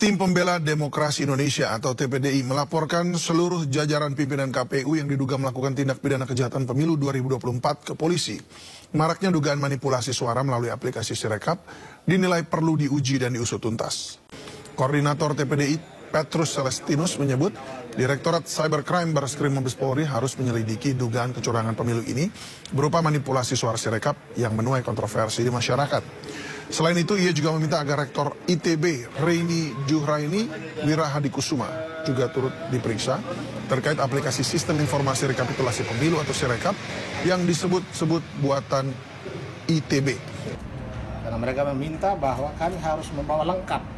Tim Pembela Demokrasi Indonesia atau TPDI melaporkan seluruh jajaran pimpinan KPU yang diduga melakukan tindak pidana kejahatan pemilu 2024 ke polisi. Maraknya dugaan manipulasi suara melalui aplikasi Sirekap dinilai perlu diuji dan diusut tuntas. Koordinator TPDI Petrus Celestinus menyebut Direktorat Cybercrime Barreskrim Mabes Polri harus menyelidiki dugaan kecurangan pemilu ini berupa manipulasi suara Sirekap yang menuai kontroversi di masyarakat. Selain itu, ia juga meminta agar Rektor ITB Reini Juhraini Wirahadikusuma juga turut diperiksa terkait aplikasi sistem informasi rekapitulasi pemilu atau Sirekap yang disebut-sebut buatan ITB. Karena mereka meminta bahwa kami harus membawa lengkap.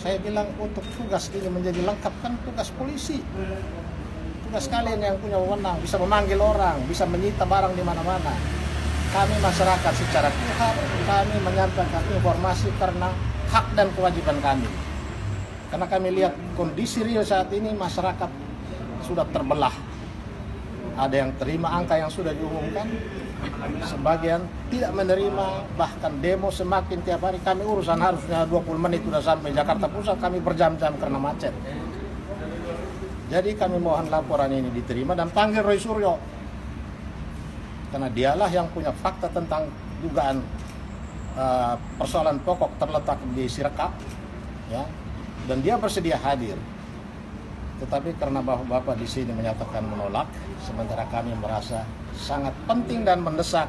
Saya bilang untuk tugas ini menjadi lengkap kan tugas polisi. Tugas kalian yang punya wewenang, bisa memanggil orang, bisa menyita barang di mana-mana. Kami masyarakat secara pihak, kami menyampaikan informasi karena hak dan kewajiban kami. Karena kami lihat kondisi real saat ini masyarakat sudah terbelah. Ada yang terima angka yang sudah diumumkan, sebagian tidak menerima, bahkan demo semakin tiap hari. Kami urusan harusnya 20 menit sudah sampai Jakarta Pusat, kami berjam-jam karena macet. Jadi kami mohon laporan ini diterima dan panggil Roy Suryo. Karena dialah yang punya fakta tentang dugaan persoalan pokok terletak di Sirekap, ya, dan dia bersedia hadir. Tetapi karena Bapak di sini menyatakan menolak, sementara kami merasa sangat penting dan mendesak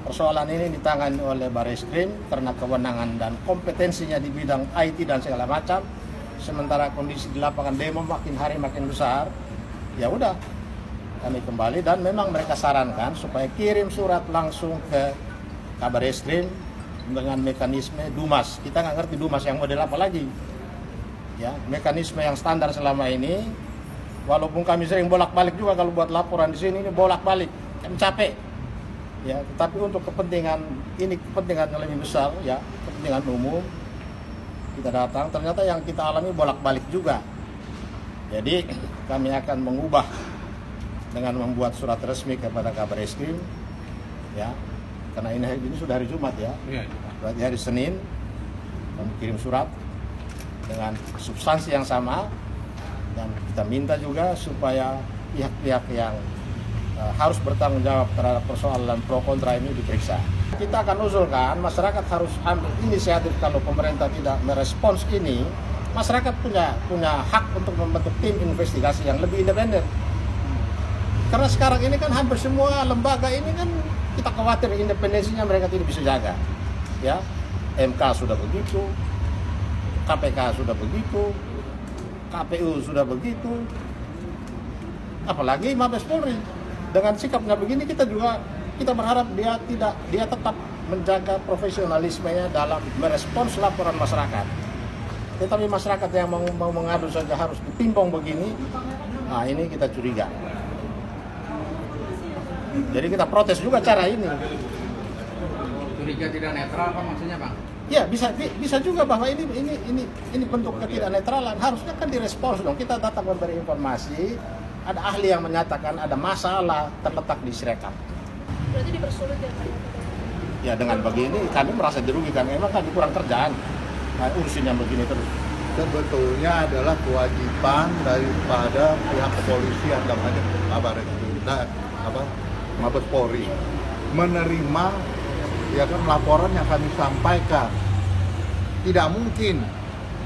persoalan ini ditangani oleh Barreskrim karena kewenangan dan kompetensinya di bidang IT dan segala macam. Sementara kondisi di lapangan demo makin hari makin besar, ya udah. Kami kembali dan memang mereka sarankan supaya kirim surat langsung ke Kabar Eskrim dengan mekanisme Dumas. Kita nggak ngerti Dumas yang model apa lagi. Ya, mekanisme yang standar selama ini, walaupun kami sering bolak-balik juga kalau buat laporan di sini ini bolak-balik, kami capek. Ya, tetapi untuk kepentingan ini kepentingan yang lebih besar, ya, kepentingan umum, kita datang. Ternyata yang kita alami bolak-balik juga. Jadi kami akan mengubah dengan membuat surat resmi kepada Kabar Eskrim, ya, karena ini sudah hari Jumat, ya, berarti hari Senin kami kirim surat dengan substansi yang sama dan kita minta juga supaya pihak-pihak yang harus bertanggung jawab terhadap persoalan pro kontra ini diperiksa. Kita akan usulkan masyarakat harus ambil inisiatif. Kalau pemerintah tidak merespons ini, masyarakat punya hak untuk membentuk tim investigasi yang lebih independen. Karena sekarang ini kan hampir semua lembaga ini kan kita khawatir independensinya mereka tidak bisa jaga. Ya, MK sudah begitu, KPK sudah begitu, KPU sudah begitu, apalagi Mabes Polri. Dengan sikapnya begini kita berharap dia tetap menjaga profesionalismenya dalam merespons laporan masyarakat. Tetapi masyarakat yang mau mengadu saja harus ditimpong begini, nah ini kita curiga. Jadi kita protes juga cara ini. Curiga tidak netral apa maksudnya, Bang? Ya, bisa juga bahwa ini bentuk ketidaknetralan. Harusnya kan direspons dong. Kita datang memberi informasi, ada ahli yang menyatakan ada masalah terletak di Sirekap. Berarti dipersulit ya, Pak? Ya, dengan begini kami merasa dirugikan. Memang kan kurang kerjaan. Nah, urusin yang begini terus. Sebetulnya adalah kewajiban daripada pihak kepolisian dan Mabes Polri menerima, ya kan, laporan yang kami sampaikan. Tidak mungkin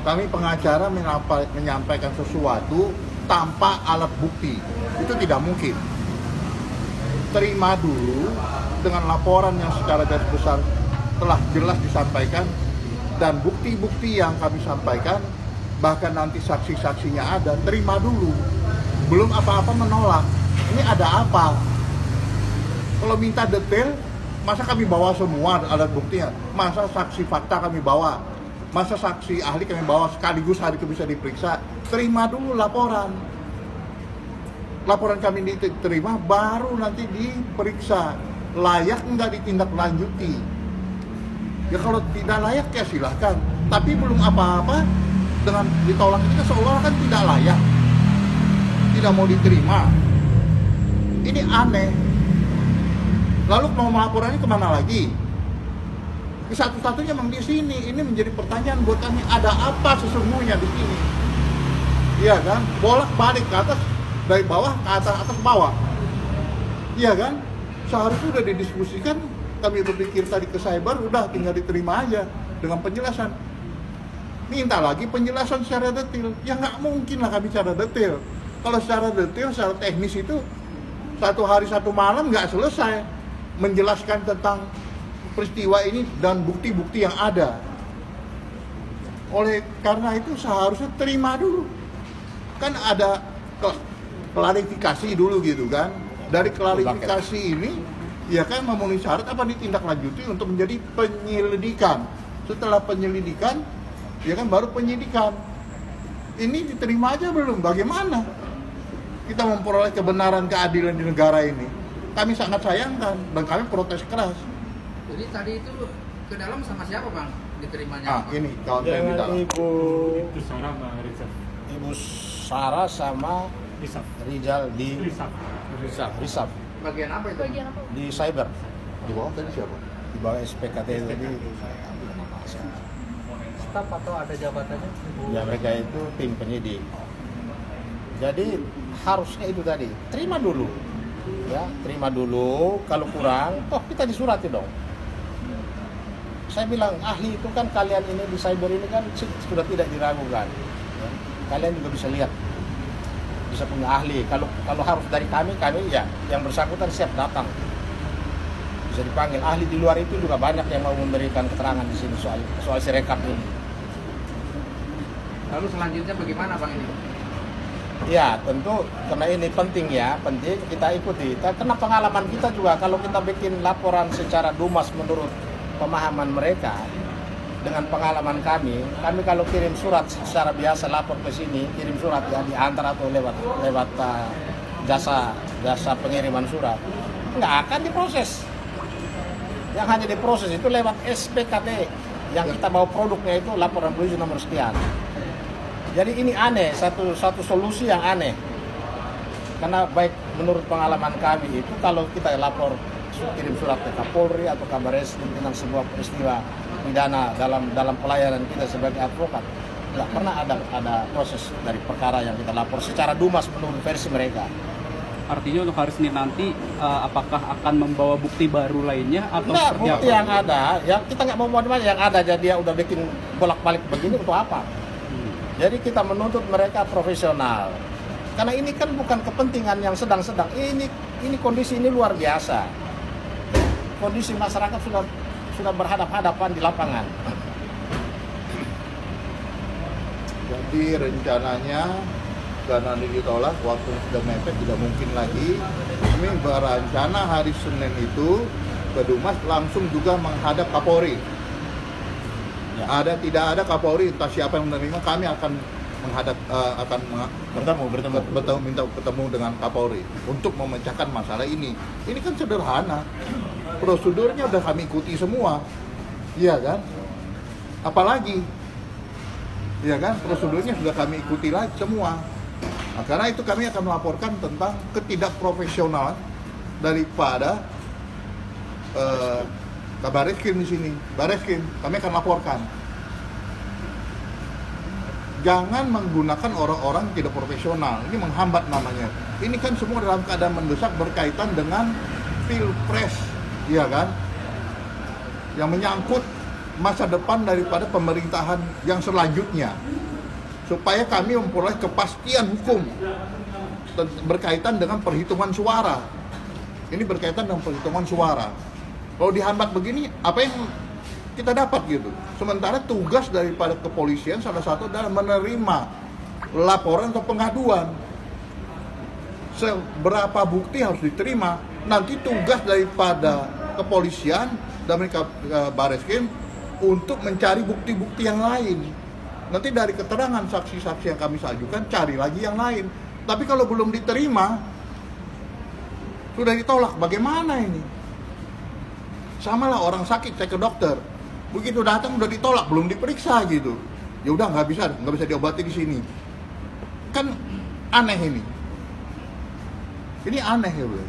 kami pengacara menyampaikan sesuatu tanpa alat bukti. Itu tidak mungkin. Terima dulu dengan laporan yang secara garis besar telah jelas disampaikan dan bukti-bukti yang kami sampaikan, bahkan nanti saksi-saksinya ada, terima dulu. Belum apa-apa menolak. Ini ada apa? Kalau minta detail, masa kami bawa semua alat buktinya? Masa saksi fakta kami bawa? Masa saksi ahli kami bawa sekaligus hari itu bisa diperiksa? Terima dulu laporan. Laporan kami diterima, baru nanti diperiksa. Layak enggak ditindaklanjuti? Ya kalau tidak layak ya silahkan. Tapi belum apa-apa, dengan ditolak ini seolah kan tidak layak. Tidak mau diterima. Ini aneh. Lalu mau melaporannya kemana lagi? Satu-satunya memang di sini. Ini menjadi pertanyaan buat kami, ada apa sesungguhnya di sini? Iya kan? Bolak-balik ke atas, dari bawah ke atas bawah. Iya kan? Seharusnya udah didiskusikan. Kami berpikir tadi ke cyber, udah tinggal diterima aja dengan penjelasan. Minta lagi penjelasan secara detail. Ya nggak mungkin lah kami secara detail. Kalau secara detail, secara teknis itu 1 hari 1 malam nggak selesai menjelaskan tentang peristiwa ini dan bukti-bukti yang ada. Oleh karena itu seharusnya terima dulu. Kan ada klarifikasi dulu gitu kan. Dari klarifikasi ini ya kan memenuhi syarat apa ditindaklanjuti untuk menjadi penyelidikan. Setelah penyelidikan ya kan baru penyidikan. Ini diterima aja belum? Bagaimana kita memperoleh kebenaran keadilan di negara ini? Kami sangat sayangkan dan kami protes keras. Jadi tadi itu ke dalam sama siapa Bang diterimanya? Ini kawan saya di dalam. Ibu Sarah sama Rizal. Ibu Sarah sama Rizal. Rizal di Rizal. Risaf Bagian apa itu? Bagian apa? di cyber, Di bawah tadi siapa? di bawah SPKT tadi. Staf atau ada jabatannya? Ya mereka itu tim penyidik. Jadi harusnya itu tadi terima dulu. Ya, terima dulu, kalau kurang, toh kita disurati dong. Saya bilang, ahli itu kan kalian ini di cyber ini kan sudah tidak diragukan. Ya. Kalian juga bisa lihat, bisa punya ahli. Kalau harus dari kami ya yang bersangkutan siap datang. Bisa dipanggil. Ahli di luar itu juga banyak yang mau memberikan keterangan di sini soal Sirekap ini. Lalu selanjutnya bagaimana Bang ini? Ya tentu karena ini penting kita ikuti. Karena pengalaman kita juga kalau kita bikin laporan secara dumas menurut pemahaman mereka dengan pengalaman kami kalau kirim surat secara biasa lapor ke sini, kirim surat ya diantar atau lewat jasa pengiriman surat, nggak akan diproses. Yang hanya diproses itu lewat SPKT yang kita bawa produknya itu laporan polisi nomor sekian. Jadi ini aneh, satu solusi yang aneh. Karena baik menurut pengalaman kami itu kalau kita lapor kirim surat ke Kapolri atau Kabareskrim tentang sebuah peristiwa pidana dalam pelayanan kita sebagai advokat, nggak pernah ada proses dari perkara yang kita lapor secara dumas menurut versi mereka. Artinya untuk hari Senin nanti apakah akan membawa bukti baru lainnya atau Nggak, seperti bukti apa? yang ada, yang kita nggak mau macam-macam yang ada, jadi dia udah bikin bolak-balik begini untuk apa? Jadi kita menuntut mereka profesional. Karena ini kan bukan kepentingan yang sedang-sedang. Ini kondisi ini luar biasa. Kondisi masyarakat sudah berhadap-hadapan di lapangan. Jadi rencananya karena ini ditolak, waktu sudah mepet tidak mungkin lagi. Kami berencana hari Senin itu ke Dumas langsung juga menghadap Kapolri. Tidak ada Kapolri, entah siapa yang menerima, kami akan menghadap minta ketemu dengan Kapolri untuk memecahkan masalah ini. Ini kan sederhana, prosedurnya udah kami ikuti semua, iya kan? Apalagi, iya kan? Prosedurnya sudah kami ikuti lagi semua. Nah, karena itu kami akan melaporkan tentang ketidakprofesionalan daripada Kabareskrim di sini, Bareskrim, kami akan laporkan. Jangan menggunakan orang-orang tidak profesional, ini menghambat namanya. Ini kan semua dalam keadaan mendesak berkaitan dengan pilpres, iya kan? Yang menyangkut masa depan daripada pemerintahan yang selanjutnya. Supaya kami memperoleh kepastian hukum berkaitan dengan perhitungan suara. Ini berkaitan dengan perhitungan suara. Kalau dihambat begini, apa yang kita dapat gitu? Sementara tugas daripada kepolisian salah satu adalah menerima laporan atau pengaduan. Seberapa bukti harus diterima? Nanti tugas daripada kepolisian dan mereka Bareskrim untuk mencari bukti-bukti yang lain. Nanti dari keterangan saksi-saksi yang kami sajukan, cari lagi yang lain. Tapi kalau belum diterima, sudah ditolak, bagaimana ini? Sama lah orang sakit, saya ke dokter, begitu datang udah ditolak, belum diperiksa gitu. Ya udah nggak bisa diobati di sini. Kan aneh ini. Ini aneh ya, bro.